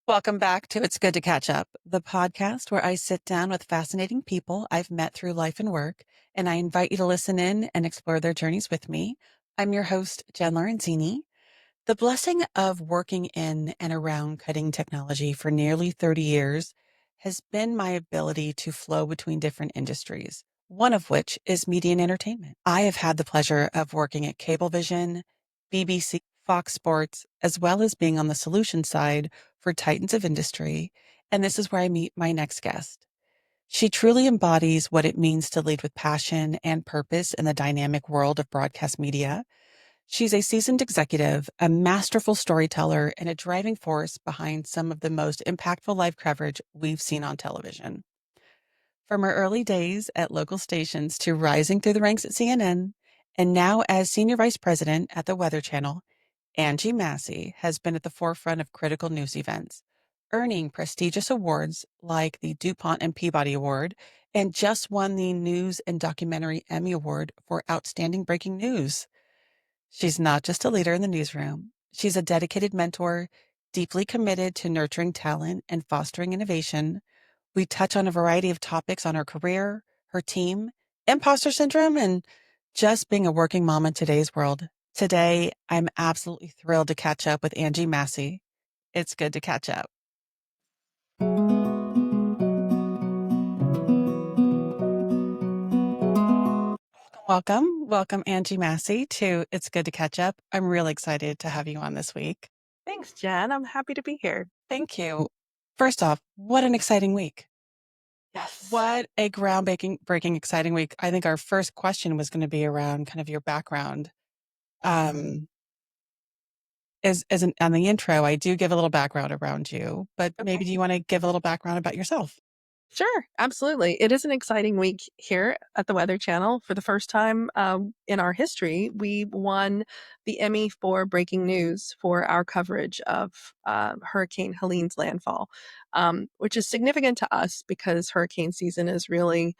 Welcome back to It's Good to Catch Up, the podcast where I sit down with fascinating people I've met through life and work, and I invite you to listen in and explore their journeys with me. I'm your host, Jen Lorenzini. The blessing of working in and around cutting technology for nearly 30 years has been my ability to flow between different industries, one of which is media and entertainment. I have had the pleasure of working at Cablevision, BBC, Fox Sports, as well as being on the solution side for titans of industry. And this is where I meet my next guest. She truly embodies what it means to lead with passion and purpose in the dynamic world of broadcast media. She's a seasoned executive, a masterful storyteller, and a driving force behind some of the most impactful live coverage we've seen on television. From her early days at local stations to rising through the ranks at CNN, and now as Senior Vice President at the Weather Channel, Angie Massie has been at the forefront of critical news events, earning prestigious awards like the DuPont and Peabody Award, and just won the News and Documentary Emmy Award for Outstanding Breaking News. She's not just a leader in the newsroom. She's a dedicated mentor, deeply committed to nurturing talent and fostering innovation. We touch on a variety of topics on her career, her team, imposter syndrome, and just being a working mom in today's world. Today, I'm absolutely thrilled to catch up with Angie Massey. It's good to catch up. Welcome. Welcome, Angie Massey, to It's Good to Catch Up. I'm really excited to have you on this week. Thanks, Jen. I'm happy to be here. Thank you. First off, what an exciting week. Yes. What a breaking, exciting week. I think our first question was going to be around kind of your background. Um, on the intro, I do give a little background around you, but maybe do you want to give a little background about yourself? Sure, absolutely. It is an exciting week here at the Weather Channel. For the first time in our history, we won the Emmy for breaking news for our coverage of Hurricane Helene's landfall, which is significant to us because hurricane season is really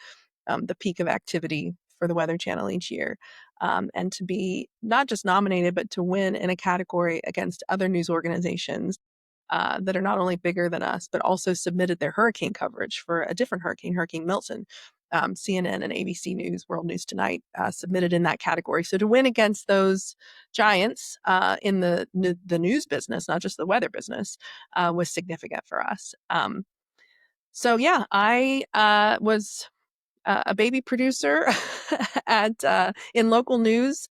the peak of activity for the Weather Channel each year. And to be not just nominated, but to win in a category against other news organizations that are not only bigger than us, but also submitted their hurricane coverage for a different hurricane, Hurricane Milton. CNN and ABC News, World News Tonight submitted in that category. So to win against those giants in the news business, not just the weather business, was significant for us. So yeah, I was a baby producer at in local news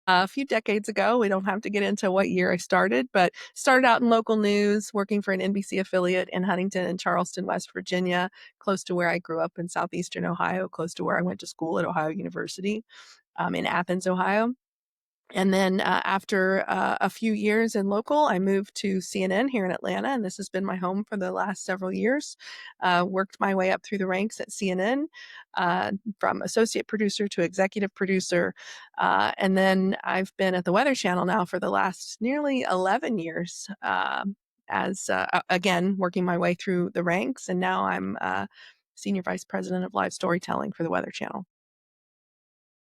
a few decades ago. We don't have to get into what year I started, but started out in local news, working for an NBC affiliate in Huntington and Charleston, West Virginia, close to where I grew up in southeastern Ohio, close to where I went to school at Ohio University in Athens, Ohio. And then after a few years in local, I moved to CNN here in Atlanta, and this has been my home for the last several years. Worked my way up through the ranks at CNN, from associate producer to executive producer. And then I've been at the Weather Channel now for the last nearly 11 years, as again, working my way through the ranks. And now I'm Senior Vice President of Live Storytelling for the Weather Channel.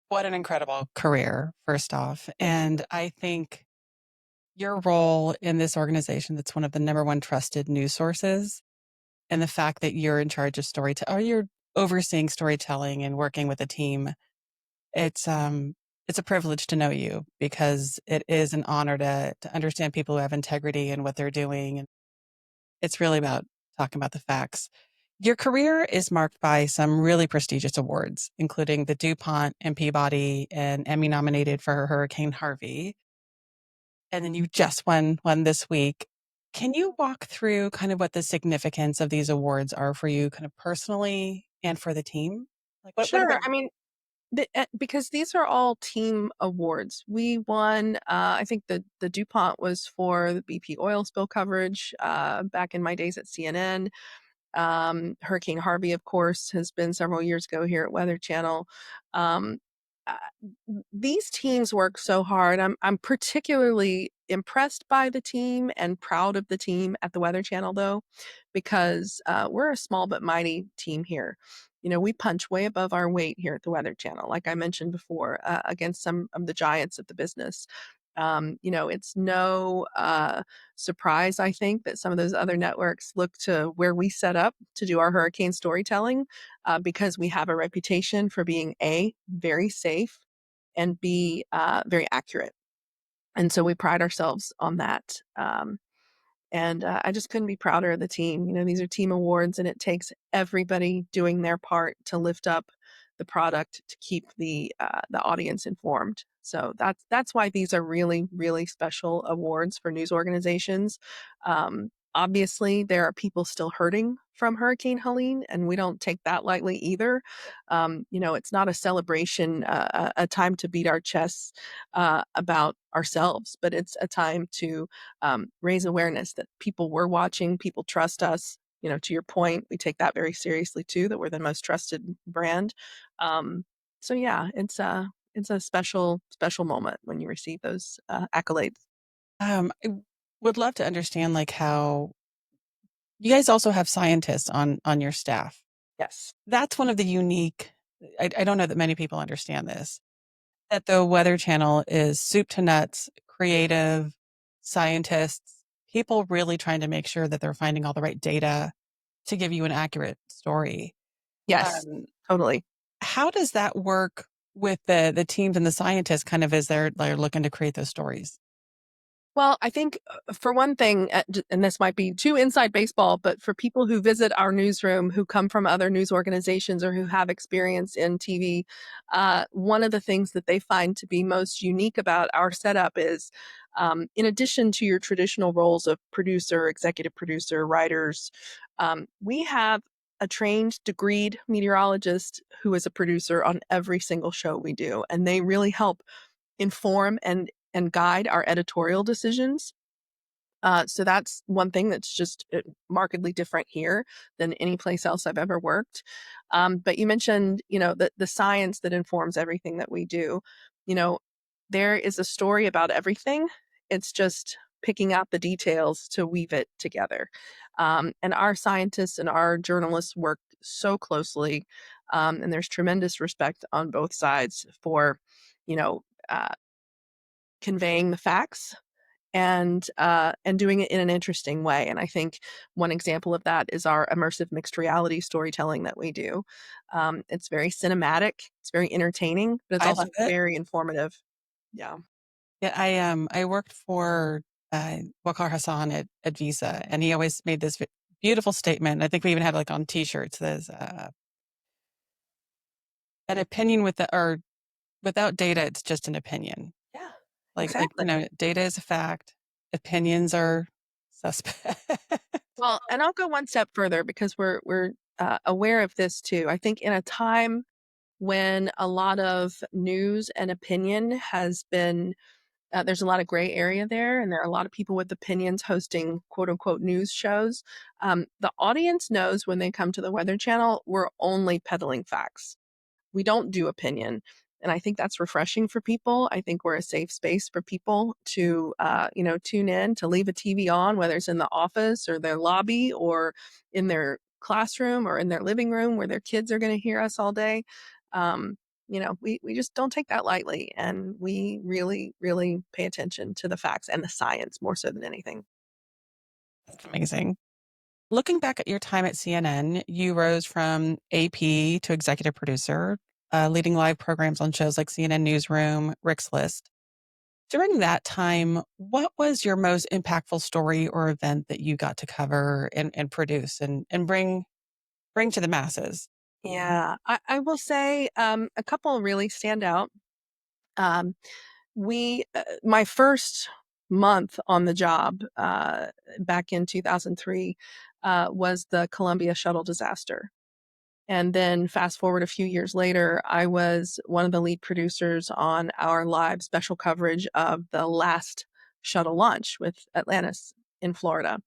What an incredible career, first off. And I think your role in this organization that's one of the number one trusted news sources, and the fact that you're in charge of storytelling, or you're overseeing storytelling and working with a team, it's a privilege to know you because it is an honor to understand people who have integrity in what they're doing. And it's really about talking about the facts. Your career is marked by some really prestigious awards, including the DuPont and Peabody and Emmy nominated for Hurricane Harvey. And then you just won one this week. Can you walk through kind of what the significance of these awards are for you kind of personally and for the team? Like what Sure. about I mean, because these are all team awards. We won, I think the DuPont was for the BP oil spill coverage back in my days at CNN. Hurricane Harvey, of course, has been several years ago here at Weather Channel. Um, uh, these teams work so hard. I'm particularly impressed by the team and proud of the team at the Weather Channel, though, because we're a small but mighty team here. You know, we punch way above our weight here at the Weather Channel, like I mentioned before, against some of the giants of the business. It's no surprise, I think, that some of those other networks look to where we set up to do our hurricane storytelling because we have a reputation for being A, very safe, and B, very accurate. And so we pride ourselves on that. And I just couldn't be prouder of the team. These are team awards, and it takes everybody doing their part to lift up the product to keep the audience informed. So that's why these are really really special awards for news organizations. Obviously, there are people still hurting from Hurricane Helene, and we don't take that lightly either. It's not a celebration, a time to beat our chests about ourselves, but it's a time to raise awareness that people were watching, people trust us. To your point, we take that very seriously too, that we're the most trusted brand. Um, so yeah, it's a special special moment when you receive those accolades. I would love to understand like how you guys also have scientists on your staff. Yes. That's one of the unique. I don't know that many people understand this. That the Weather Channel is soup to nuts, creative, scientists, people really trying to make sure that they're finding all the right data to give you an accurate story. Yes. Um, Totally. how does that work with the teams and the scientists kind of as they're looking to create those stories? Well, I think for one thing, and this might be too inside baseball, but for people who visit our newsroom who come from other news organizations or who have experience in TV, one of the things that they find to be most unique about our setup is, in addition to your traditional roles of producer, executive producer, writers, we have a trained, degreed meteorologist who is a producer on every single show we do, and they really help inform and guide our editorial decisions. So that's one thing that's just markedly different here than any place else I've ever worked. But you mentioned, the science that informs everything that we do. You know, there is a story about everything. It's just picking out the details to weave it together. And our scientists and our journalists work so closely, and there's tremendous respect on both sides for, you know, uh, conveying the facts and doing it in an interesting way. And I think one example of that is our immersive mixed reality storytelling that we do. It's very cinematic, it's very entertaining, but it's I also love it. very informative. Yeah. Yeah, I worked for Wakar Hassan at Visa, and he always made this beautiful statement. I think we even had like on T-shirts. There's an opinion with the or without data, it's just an opinion. Yeah. Like Exactly. data is a fact, opinions are suspect. Well, and I'll go one step further because we're aware of this too. I think in a time when a lot of news and opinion has been there's a lot of gray area there, and there are a lot of people with opinions hosting quote unquote news shows. The audience knows when they come to the Weather Channel, we're only peddling facts. We don't do opinion. And I think that's refreshing for people. I think we're a safe space for people to, tune in, to leave a TV on, whether it's in the office or their lobby or in their classroom or in their living room where their kids are going to hear us all day. Um, we just don't take that lightly. And we really, really pay attention to the facts and the science more so than anything. That's amazing. Looking back at your time at CNN, you rose from AP to executive producer, leading live programs on shows like CNN Newsroom, Rick's List. During that time, what was your most impactful story or event that you got to cover and produce and bring to the masses? Yeah, I will say a couple really stand out. Um, my first month on the job back in 2003 was the Columbia shuttle disaster. And then fast forward a few years later, I was one of the lead producers on our live special coverage of the last shuttle launch with Atlantis in Florida.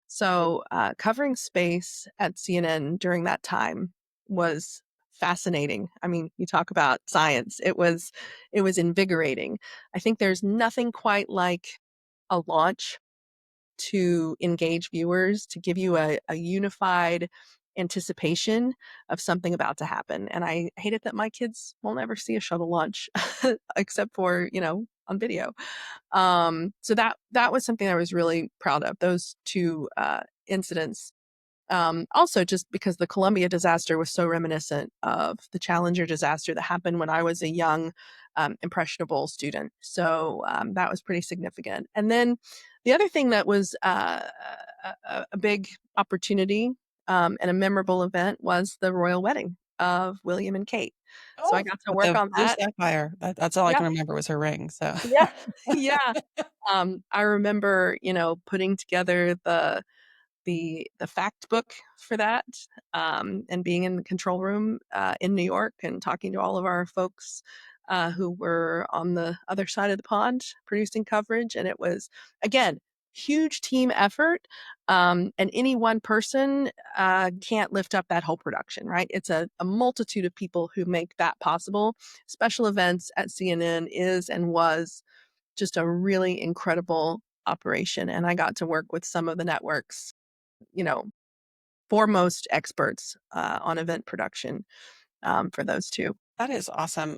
So, covering space at CNN during that time was fascinating. I mean, you talk about science. It was invigorating. I think there's nothing quite like a launch to engage viewers, to give you a unified anticipation of something about to happen. And I hate it that my kids won't ever see a shuttle launch except for, on video. So that was something I was really proud of. Those two incidents. Also, just because the Columbia disaster was so reminiscent of the Challenger disaster that happened when I was a young, impressionable student. So that was pretty significant. And then the other thing that was a big opportunity and a memorable event was the royal wedding of William and Kate. So I Oh, got to with work the on blue that. sapphire. That's all I Yeah, can remember was her ring, so yeah, yeah. I remember, putting together the fact book for that, and being in the control room in New York and talking to all of our folks who were on the other side of the pond producing coverage. And it was, again, huge team effort. And any one person can't lift up that whole production, right? It's a multitude of people who make that possible. Special events at CNN is and was just a really incredible operation. And I got to work with some of the networks, you know, foremost experts on event production for those two. that is awesome.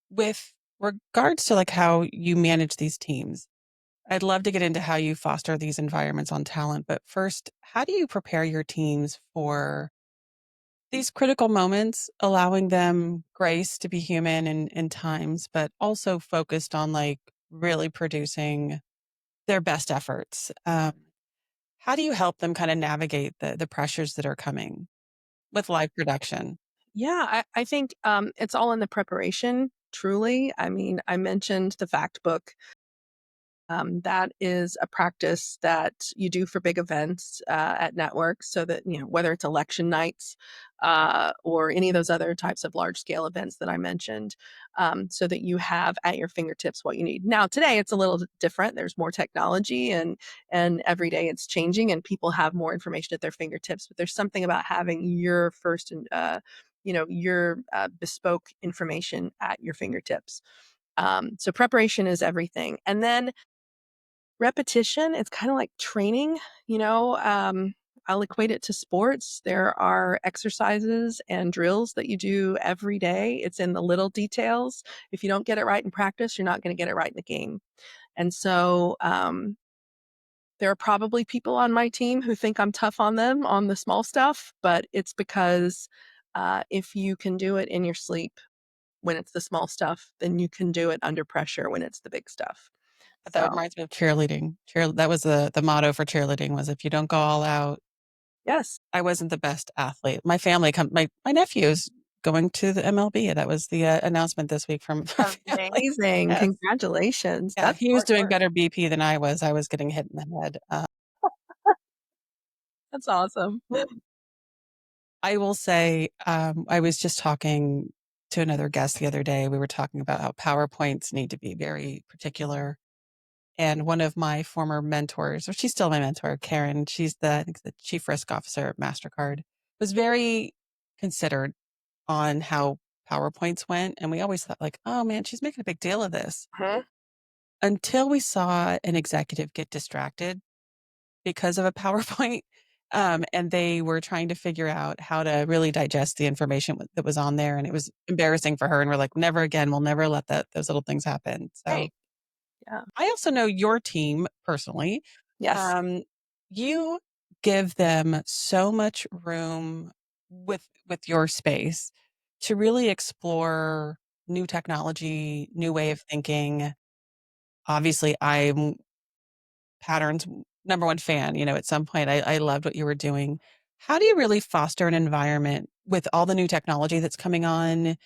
With regards to, like, how you manage these teams, I'd love to get into how you foster these environments on talent, but first, how do you prepare your teams for these critical moments, allowing them grace to be human in times, but also focused on, like, really producing their best efforts? How do you help them kinda navigate the pressures that are coming with live production? Yeah, I think it's all in the preparation, truly. I mean, I mentioned the fact book. That is a practice that you do for big events at networks, so that, whether it's election nights or any of those other types of large scale events that I mentioned, so that you have at your fingertips what you need. Now, today it's a little different. There's more technology, and every day it's changing, and people have more information at their fingertips. But there's something about having your first and your bespoke information at your fingertips. So preparation is everything, and then repetition, it's kinda like training, I'll equate it to sports. There are exercises and drills that you do every day. It's in the little details. If you don't get it right in practice, you're not gonna get it right in the game. And so, there are probably people on my team who think I'm tough on them on the small stuff, but it's because, if you can do it in your sleep when it's the small stuff, then you can do it under pressure when it's the big stuff. That So, reminds me of cheerleading. That was the motto for cheerleading was, "If you don't go all out." yes. I wasn't the best athlete. My family come my nephew's going to the MLB. That was the, announcement this week from our family. Amazing, Yes. congratulations, Yeah, that's he was smart doing work. better BP than I was. I was getting hit in the head. That's awesome. I will say, I was just talking to another guest the other day. We were talking about how PowerPoints need to be very particular. And one of my former mentors, or she's still my mentor, Karen, she's I think the chief risk officer at MasterCard, was very considered on how PowerPoints went. And we always thought, like, oh man, she's making a big deal of this. Mhm. Until we saw an executive get distracted because of a PowerPoint. And they were trying to figure out how to really digest the information that was on there. And it was embarrassing for her. And we're like, never again. We'll never let those little things happen. So Right, yeah. I also know your team personally. Yes. Um, you give them so much room with your space to really explore new technology, new way of thinking. Obviously, I'm Pattern's number one fan. At some point, I loved what you were doing. How do you really foster an environment with all the new technology that's coming on?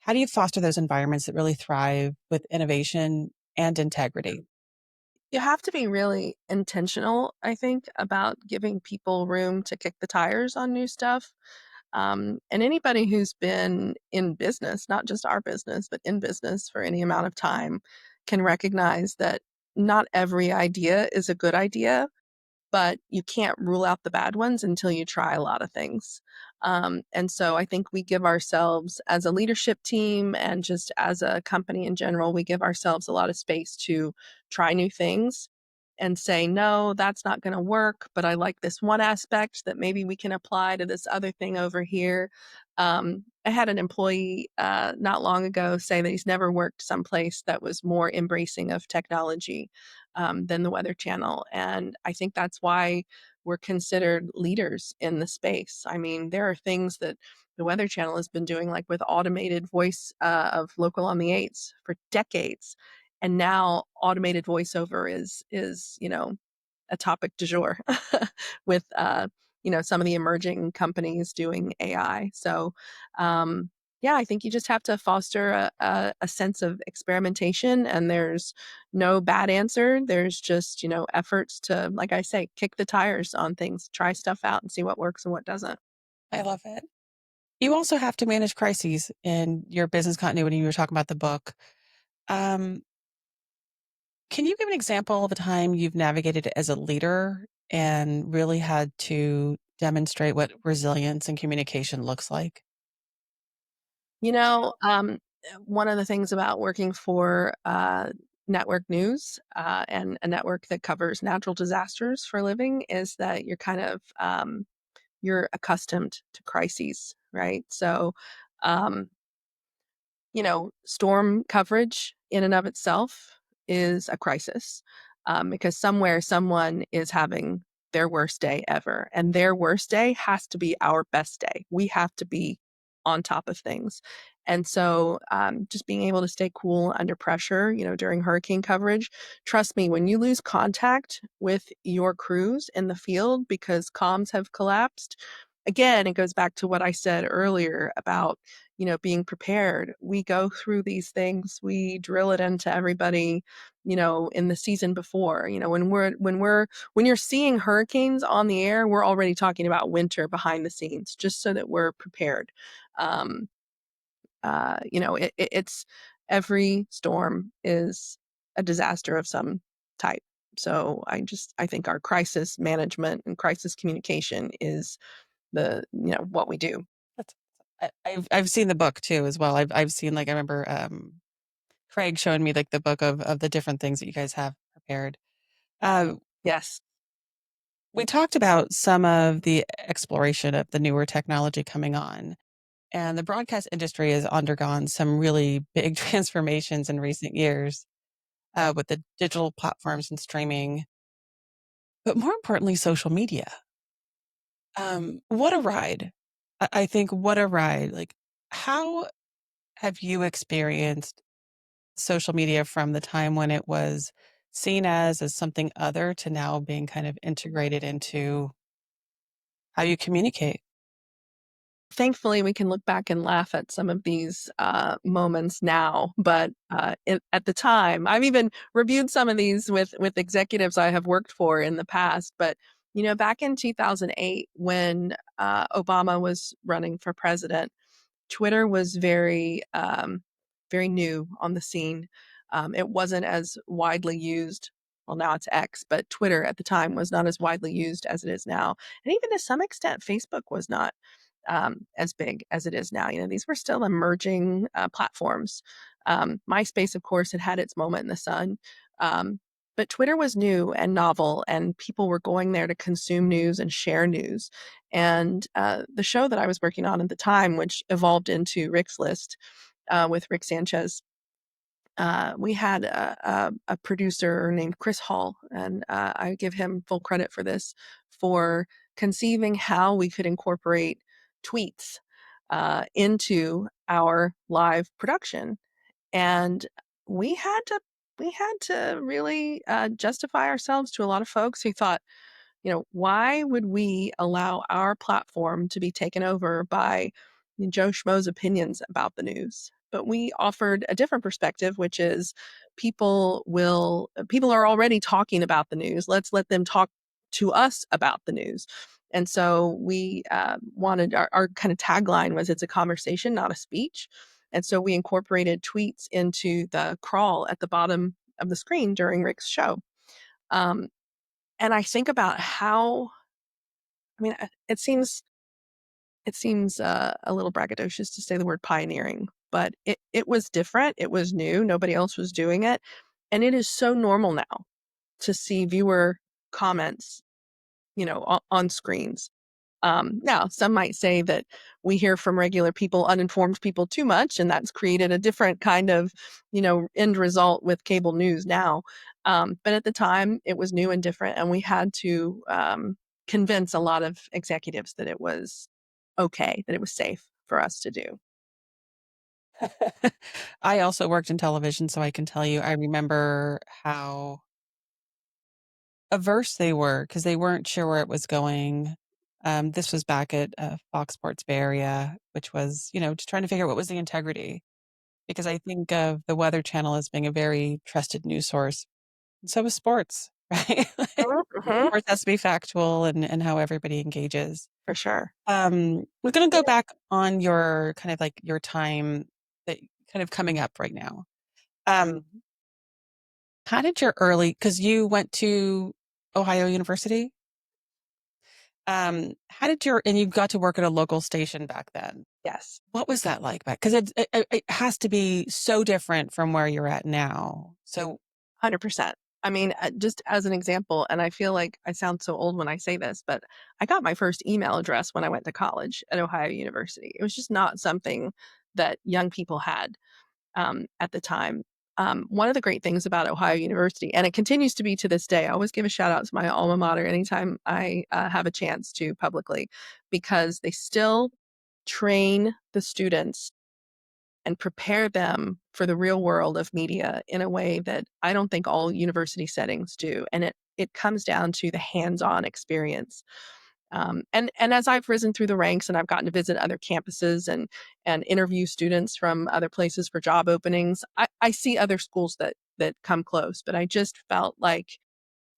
How do you foster those environments that really thrive with innovation and integrity? You have to be really intentional, I think, about giving people room to kick the tires on new stuff. And anybody who's been in business, not just our business, but in business for any amount of time, can recognize that not every idea is a good idea, but you can't rule out the bad ones until you try a lot of things. And so I think we give ourselves, as a leadership team and just as a company in general, we give ourselves a lot of space to try new things. and say, no, that's not going to work, but I like this one aspect that maybe we can apply to this other thing over here. I had an employee not long ago say that he's never worked someplace that was more embracing of technology than the Weather Channel. And I think that's why we're considered leaders in the space. I mean, there are things that the Weather Channel has been doing, like with automated voice of Local on the Eights for decades, and now automated voiceover is a topic du jour with some of the emerging companies doing AI. So yeah, I think you just have to foster a sense of experimentation, and there's no bad answer. There's just efforts to, like I say, kick the tires on things, try stuff out, and see what works and what doesn't. I love it. You also have to manage crises in your business continuity. You were talking about the book. Um, can you give an example of a time you've navigated as a leader and really had to demonstrate what resilience and communication looks like? You know, one of the things about working for network news and a network that covers natural disasters for a living is that you're accustomed to crises, right? So, um, storm coverage in and of itself is a crisis because somewhere someone is having their worst day ever, and their worst day has to be our best day. We have to be on top of things. And so, just being able to stay cool under pressure, during hurricane coverage, trust me, when you lose contact with your crews in the field because comms have collapsed, again, it goes back to what I said earlier about being prepared. We go through these things, we drill it into everybody, in the season before. When you're seeing hurricanes on the air, we're already talking about winter behind the scenes, just so that we're prepared. Um, it's every storm is a disaster of some type. So I think our crisis management and crisis communication is what we do. That's I've seen the book too as well. I've seen like I remember Craig showing me like the book of the different things that you guys have prepared. Uh, Yes. we talked about some of the exploration of the newer technology coming on, and the broadcast industry has undergone some really big transformations in recent years with the digital platforms and streaming, but more importantly, social media. What a ride! I think what a ride. Like, how have you experienced social media from the time when it was seen as something other to now being kind of integrated into how you communicate? Thankfully, we can look back and laugh at some of these moments now, but at the time, I've even reviewed some of these with executives I have worked for in the past. But back in 2008, when Obama was running for president, Twitter was very new on the scene. It wasn't as widely used. Well, now it's X, but Twitter at the time was not as widely used as it is now. And even to some extent, Facebook was not as big as it is now. These were still emerging platforms. MySpace, of course, had its moment in the sun. Um, but Twitter was new and novel, and people were going there to consume news and share news. And the show that I was working on at the time, which evolved into Rick's List with Rick Sanchez, we had a producer named Chris Hall, and I give him full credit for this, for conceiving how we could incorporate tweets into our live production. And we had to we had to really justify ourselves to a lot of folks who thought, why would we allow our platform to be taken over by Joe Schmo's opinions about the news? But we offered a different perspective, which is people are already talking about the news. Let's let them talk to us about the news. And so we wanted our kind of tagline was, "It's a conversation, not a speech." And so we incorporated tweets into the crawl at the bottom of the screen during Rick's show. Um, and I think about how, I mean, it seems a little braggadocious to say the word pioneering, but it was different, it was new, nobody else was doing it, and it is so normal now. to see viewer comments, on screens. Now, some might say that we hear from regular people, uninformed people, too much, and that's created a different kind of, end result with cable news now. But at the time, it was new and different, and we had to convince a lot of executives that it was okay, that it was safe for us to do. I also worked in television, so I can tell you, I remember how averse they were because they weren't sure where it was going. This was back at Fox Sports Bay Area, which was, just trying to figure out what was the integrity. Because I think of the Weather Channel as being a very trusted news source. And so is sports, right? Mhm. Sports has to be factual and how everybody engages. For sure. We're going to Yeah. go back on your kind of like your time that kind of coming up right now. Um, how did your because you went to Ohio University? How did and you got to work at a local station back then. Yes. What was that like back? Because it has to be so different from where you're at now. So 100%. I mean, just as an example, and I feel like I sound so old when I say this, but I got my first email address when I went to college at Ohio University. It was just not something that young people had at the time. One of the great things about Ohio University, and it continues to be to this day, I always give a shout out to my alma mater anytime I have a chance to publicly, because they still train the students and prepare them for the real world of media in a way that I don't think all university settings do. And it comes down to the hands-on experience. And as I've risen through the ranks and I've gotten to visit other campuses and interview students from other places for job openings, I see other schools that come close. But I just felt like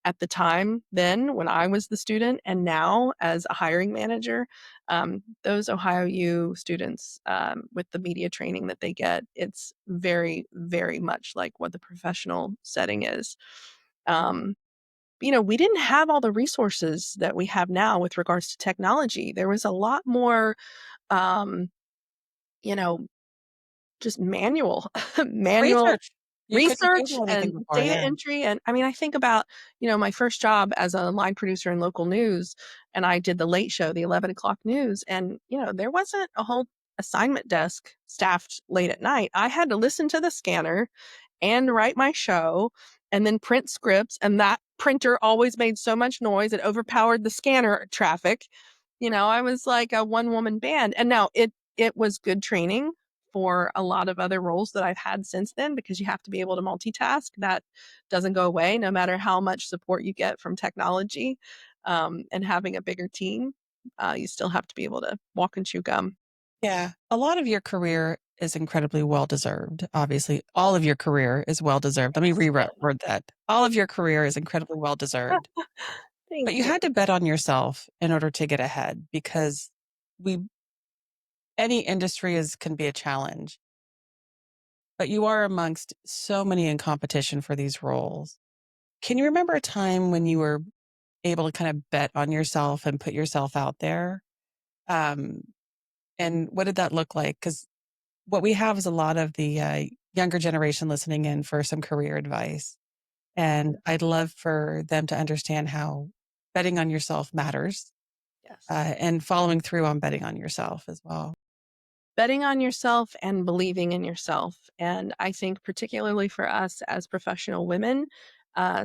at the time then when I was the student and now as a hiring manager, those Ohio U students with the media training that they get, it's very, very much like what the professional setting is. Um, we didn't have all the resources that we have now with regards to technology. There was a lot more, um, you know, just manual, manual research, you couldn't research Google anything and before, data yeah. entry, and I mean, I think about, my first job as a line producer in local news, and I did the late show, the 11 o'clock news, and, there wasn't a whole assignment desk staffed late at night. I had to listen to the scanner and write my show and then print scripts, and that printer always made so much noise, it overpowered the scanner traffic. I was like a one-woman band, and now it was good training for a lot of other roles that I've had since then because you have to be able to multitask. That doesn't go away no matter how much support you get from technology, and having a bigger team. You still have to be able to walk and chew gum. Yeah, a lot of your career is incredibly well deserved. Obviously, all of your career is well deserved. Let me Yes. reword that. All of your career is incredibly well deserved. Thank But you you. had to bet on yourself in order to get ahead because we any industry can be a challenge. But you are amongst so many in competition for these roles. Can you remember a time when you were able to kind of bet on yourself and put yourself out there? Um, and what did that look like? Because what we have is a lot of the younger generation listening in for some career advice. And I'd love for them to understand how betting on yourself matters Yes. and following through on betting on yourself as well. Betting on yourself and believing in yourself. And I think, particularly for us as professional women,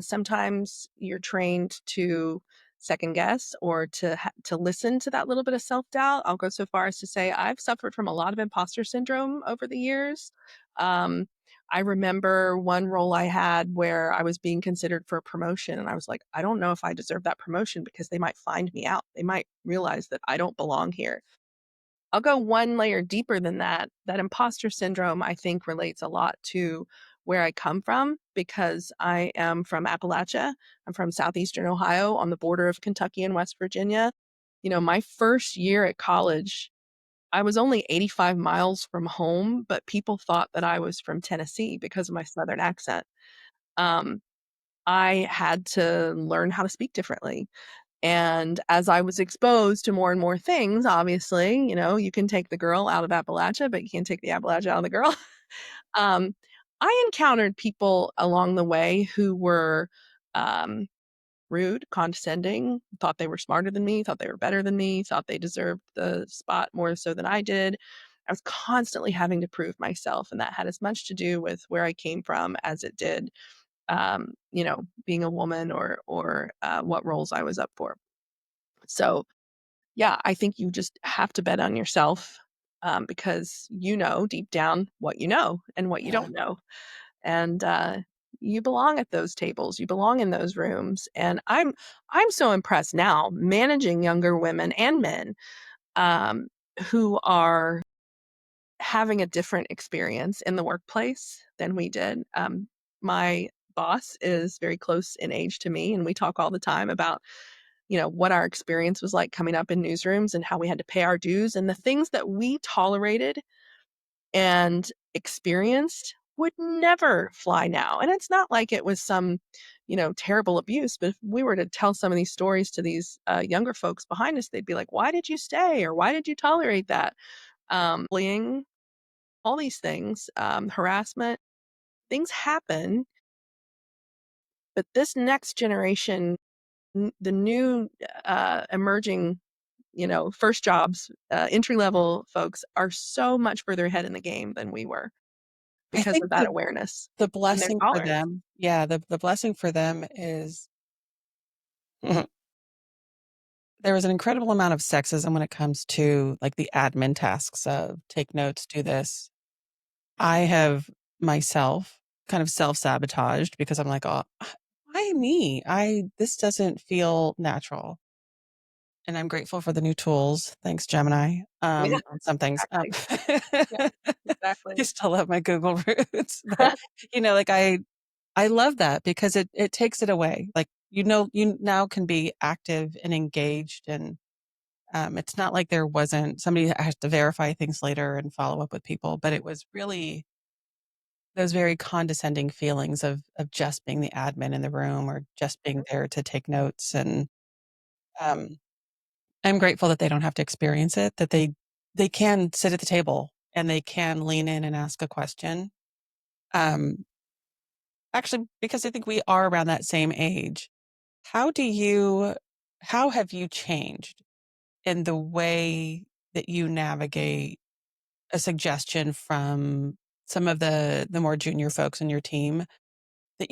sometimes you're trained to second guess or to listen to that little bit of self doubt. I'll go so far as to say I've suffered from a lot of imposter syndrome over the years. Um, I remember one role I had where I was being considered for a promotion, and I was like, I don't know if I deserve that promotion because they might find me out. They might realize that I don't belong here. I'll go one layer deeper than that. That imposter syndrome, I think, relates a lot to where I come from because I am from Appalachia. I'm from southeastern Ohio on the border of Kentucky and West Virginia. My first year at college, I was only 85 miles from home, but people thought that I was from Tennessee because of my southern accent. Um, I had to learn how to speak differently. And as I was exposed to more and more things, obviously, you can take the girl out of Appalachia, but you can't take the Appalachia out of the girl. um, I encountered people along the way who were um, rude, condescending, thought they were smarter than me, thought they were better than me, thought they deserved the spot more so than I did. I was constantly having to prove myself, and that had as much to do with where I came from as it did, being a woman or what roles I was up for. So, yeah, I think you just have to bet on yourself, because you know deep down what you know and what you Yeah. don't know. And you belong at those tables, you belong in those rooms. And I'm so impressed now managing younger women and men, um, who are having a different experience in the workplace than we did. My boss is very close in age to me, and we talk all the time about, what our experience was like coming up in newsrooms and how we had to pay our dues, and the things that we tolerated and experienced would never fly now. And it's not like it was some, terrible abuse, but if we were to tell some of these stories to these younger folks behind us, they'd be like, "Why did you stay?" or "Why did you tolerate that?" Bullying, all these things, harassment, things happen. But this next generation, the new emerging, first jobs, entry level folks are so much further ahead in the game than we were I because think of that awareness the and their blessing for tolerance. them, yeah, the blessing for them is there was an incredible amount of sexism when it comes to, like, the admin tasks of take notes, do this. I have myself kind of self-sabotaged because I'm like, "Oh, why me? This doesn't feel natural." And I'm grateful for the new tools. Thanks, Gemini, Yeah, on some things. exactly. Yeah, I exactly. still have my Google roots, but, like, I love that because it takes it away. Like, you now can be active and engaged, and, it's not like there wasn't somebody that has to verify things later and follow up with people, but it was really those very condescending feelings of just being the admin in the room or just being there to take notes, and, um, I'm grateful that they don't have to experience it, that they can sit at the table and they can lean in and ask a question. Um, Actually, because I think we are around that same age. How do you how have you changed in the way that you navigate a suggestion from some of the more junior folks in your team that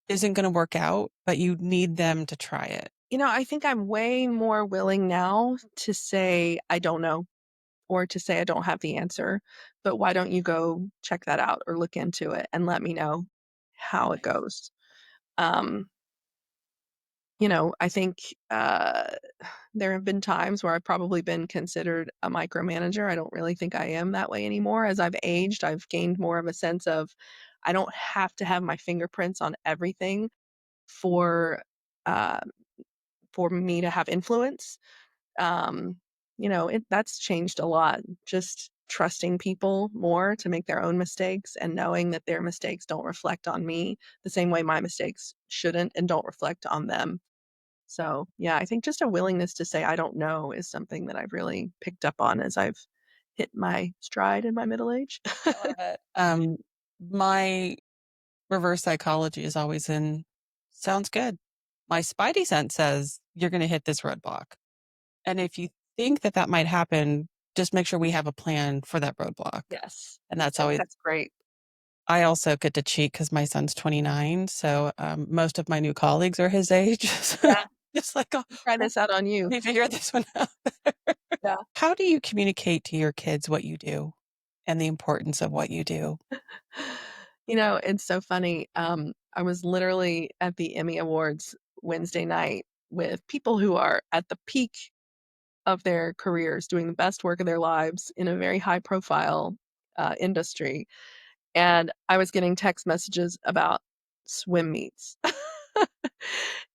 isn't gonna work out, but you need them to try it? I think I'm way more willing now to say, "I don't know," or to say, "I don't have the answer, but why don't you go check that out or look into it and let me know how it Nice. goes?" Um, I think, there have been times where I've probably been considered a micromanager. I don't really think I am that way anymore. As I've aged, I've gained more of a sense of I don't have to have my fingerprints on everything for, uh, for me to have influence. Um, that's changed a lot. Just trusting people more to make their own mistakes and knowing that their mistakes don't reflect on me the same way my mistakes shouldn't and don't reflect on them. So, yeah, I think just a willingness to say I don't know is something that I've really picked up on as I've hit my stride in my middle age. I love it. My reverse psychology is always in, "Sounds good." My spidey sense says, "You're gonna hit this roadblock." And if you think that that might happen, just make sure we have a plan for that roadblock. Yes. And that's I think always that's great. I also get to cheat because my son's 29, so, most of my new colleagues are his age. So Yeah. it's like, "Oh, Try well, this out on let you. me figure this one out." Yeah. How do you communicate to your kids what you do and the importance of what you do? It's so funny. I was literally at the Emmy Awards Wednesday night with people who are at the peak of their careers, doing the best work of their lives in a very high profile industry. And I was getting text messages about swim meets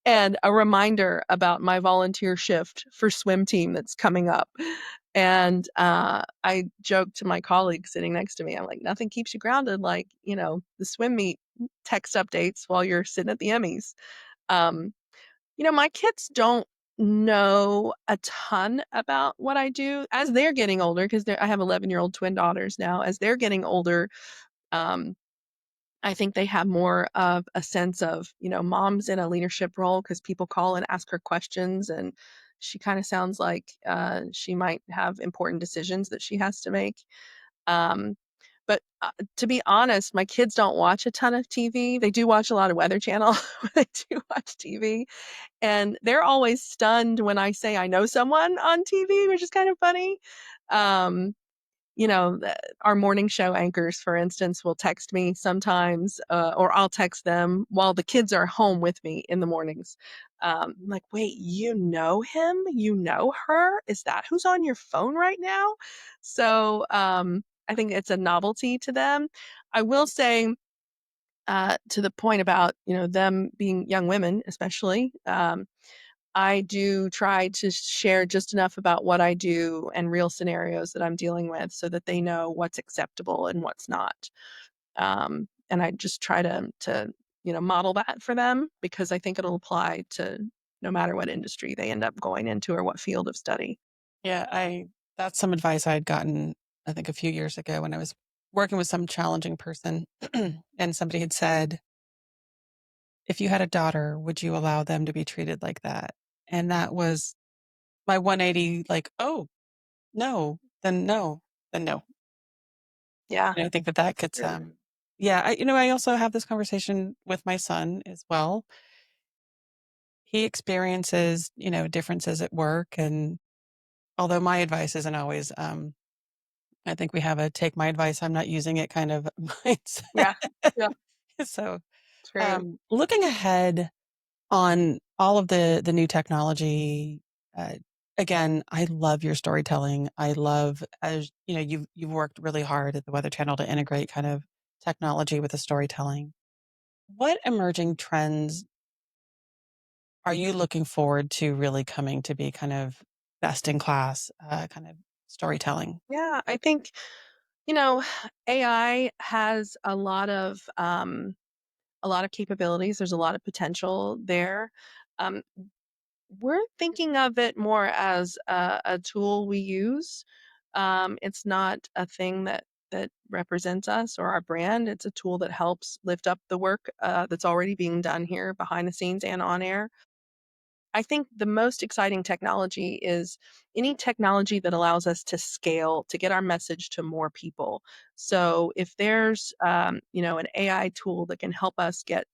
and a reminder about my volunteer shift for swim team that's coming up. And I joked to my colleague sitting next to me, I'm like, nothing keeps you grounded like, the swim meet text updates while you're sitting at the Emmys. Um, my kids don't know a ton about what I do as they're getting older because I have 11-year-old twin daughters now. As they're getting older, um, I think they have more of a sense of, mom's in a leadership role because people call and ask her questions, and she kinda sounds like, she might have important decisions that she has to make. Um, but, to be honest, my kids don't watch a ton of TV. They do watch a lot of Weather Channel, they do watch TV, and they're always stunned when I say I know someone on TV, which is kind of funny. Um, our morning show anchors, for instance, will text me sometimes, or I'll text them while the kids are home with me in the mornings. I'm like, "Wait, you know him? You know her? Is that who's on your phone right now?" So, I think it's a novelty to them. I will say, to the point about, them being young women, especially, I do try to share just enough about what I do and real scenarios that I'm dealing with so that they know what's acceptable and what's not. And I just try to model that for them because I think it'll apply to no matter what industry they end up going into or what field of study. Yeah, I that's some advice I had gotten, I think, a few years ago when I was working with some challenging person, and somebody had said, "If you had a daughter, would you allow them to be treated like that?" And that was my 180, like, "Oh, no, then no, then no." Yeah. And I think that that gets, yeah, I also have this conversation with my son as well. He experiences, differences at work, and although my advice isn't always, I think we have a take my advice, I'm not using it kind of mindset. Yeah. Yeah. So, True. looking ahead on all of the new technology, uh, again, I love your storytelling. I love, as you've worked really hard at the Weather Channel to integrate kind of technology with the storytelling. What emerging trends are you looking forward to really coming to be kind of best in class, kind of storytelling? Yeah. I think, you know, AI has a lot of capabilities. There's a lot of potential there. Um, we're thinking of it more as a tool we use. It's not a thing that represents us or our brand. It's a tool that helps lift up the work that's already being done here behind the scenes and on air. I think the most exciting technology is any technology that allows us to scale to get our message to more people. So if there's an AI tool that can help us get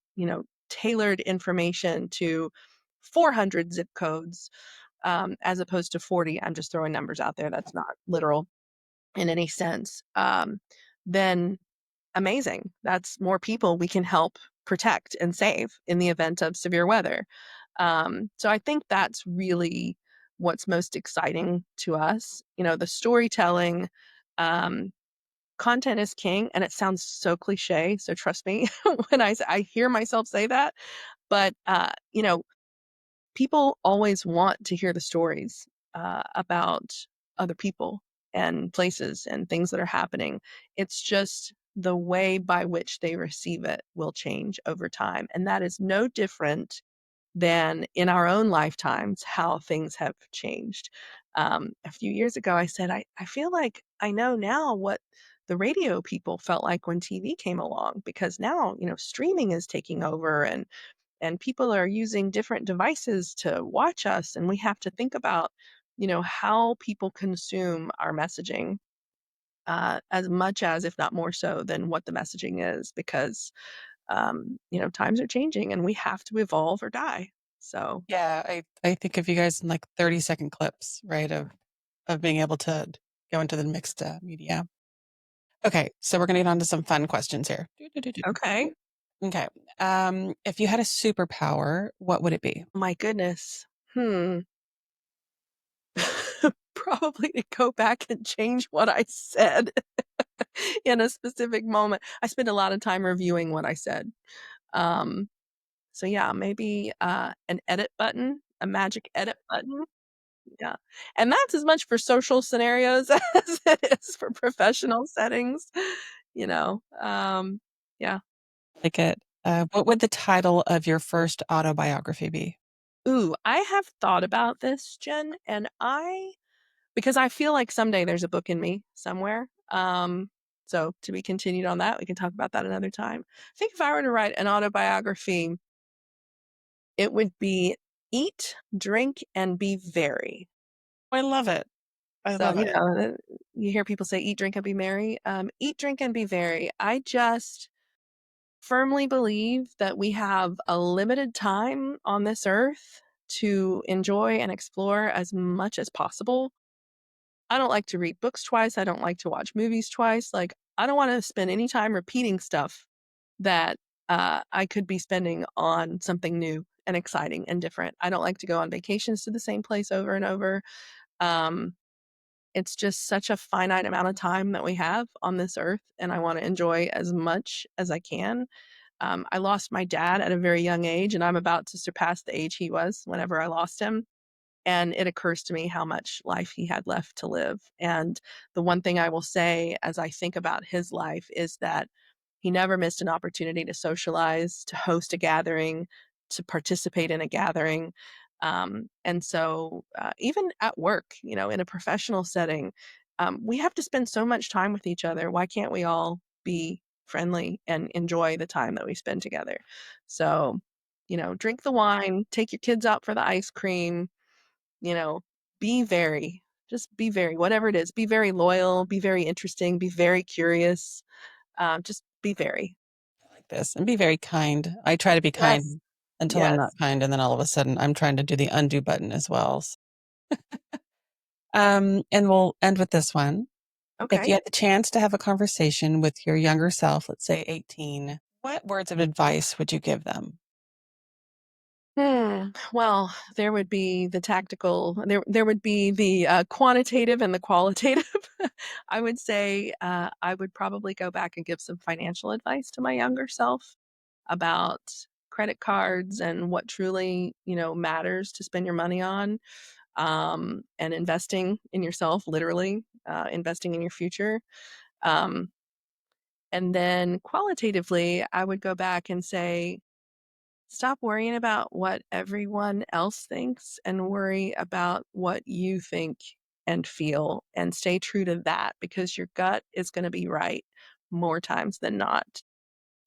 tailored information to 400 zip codes as opposed to 40, I'm just throwing numbers out there. That's not literal in any sense. Then amazing. That's more people we can help protect and save in the event of severe weather. So I think that's really what's most exciting to us. The storytelling, um, content is king, and it sounds so cliche. So trust me when I hear myself say that. But people always want to hear the stories about other people and places and things that are happening. It's just the way by which they receive it will change over time. And that is no different than in our own lifetimes how things have changed. A few years ago, I said, I feel like I know now what the radio people felt like when TV came along because now, streaming is taking over and people are using different devices to watch us and we have to think about how people consume our messaging as much as if not more so than what the messaging is because times are changing and we have to evolve or die. So Yeah, I think of you guys in like 30-second clips, right? Of being able to go into the mixed media. Okay, so we're gonna get on to some fun questions here. okay. Okay. If you had a superpower, what would it be? My goodness. Probably to go back and change what I said in a specific moment. I spend a lot of time reviewing what I said. Um, so yeah, maybe an edit button, a magic edit button. Yeah. And that's as much for social scenarios as it is for professional settings, you know. Yeah. Like it. What would the title of your first autobiography be? Ooh, I have thought about this, Jen, and because I feel like someday there's a book in me somewhere. So to be continued on that, we can talk about that another time. I think if I were to write an autobiography, it would be Eat, Drink, and Be Very. I love it. I So, love it. you hear people say eat, drink, and be merry. Eat, drink, and be very. I just firmly believe that we have a limited time on this earth to enjoy and explore as much as possible. I don't like to read books twice. I don't like to watch movies twice. Like, I don't want to spend any time repeating stuff that I could be spending on something new and exciting and different. I don't like to go on vacations to the same place over and over. Um, it's just such a finite amount of time that we have on this earth, and I want to enjoy as much as I can. I lost my dad at a very young age, and I'm about to surpass the age he was whenever I lost him. And it occurs to me how much life he had left to live. And the one thing I will say as I think about his life is that he never missed an opportunity to socialize, to host a gathering, to participate in a gathering. And so, even at work, in a professional setting, we have to spend so much time with each other. Why can't we all be friendly and enjoy the time that we spend together? So, drink the wine, take your kids out for the ice cream, you know, be very, just be very, whatever it is, be very loyal, be very interesting, be very curious, just be very. Like this and be very kind. I try to be Yes. kind until I'm not Yes. kind, and then all of a sudden I'm trying to do the undo button as well. And we'll end with this one. If you Okay. had the chance to have a conversation with your younger self, let's say 18, what words of advice would you give them? Well, there would be the tactical, there would be the quantitative and the qualitative. I would say I would probably go back and give some financial advice to my younger self about credit cards and what truly, matters to spend your money on, and investing in yourself, literally, investing in your future. Um, and then qualitatively, I would go back and say, stop worrying about what everyone else thinks and worry about what you think and feel, and stay true to that because your gut is going to be right more times than not.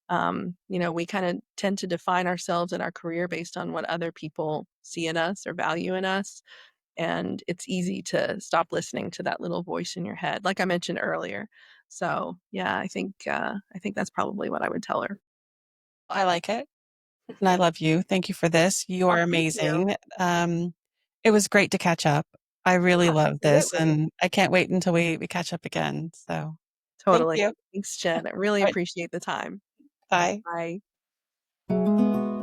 We kind of tend to define ourselves and our career based on what other people see in us or value in us. And it's easy to stop listening to that little voice in your head, like I mentioned earlier. So yeah, I think that's probably what I would tell her. I like it, and I love you. Thank you for this. You Oh, are thank you. amazing. It was great to catch up. I really love this, Absolutely. and I can't wait until we catch up again. So thank Totally. you. Thanks, Jen. I really All right, appreciate the time. bye. Bye.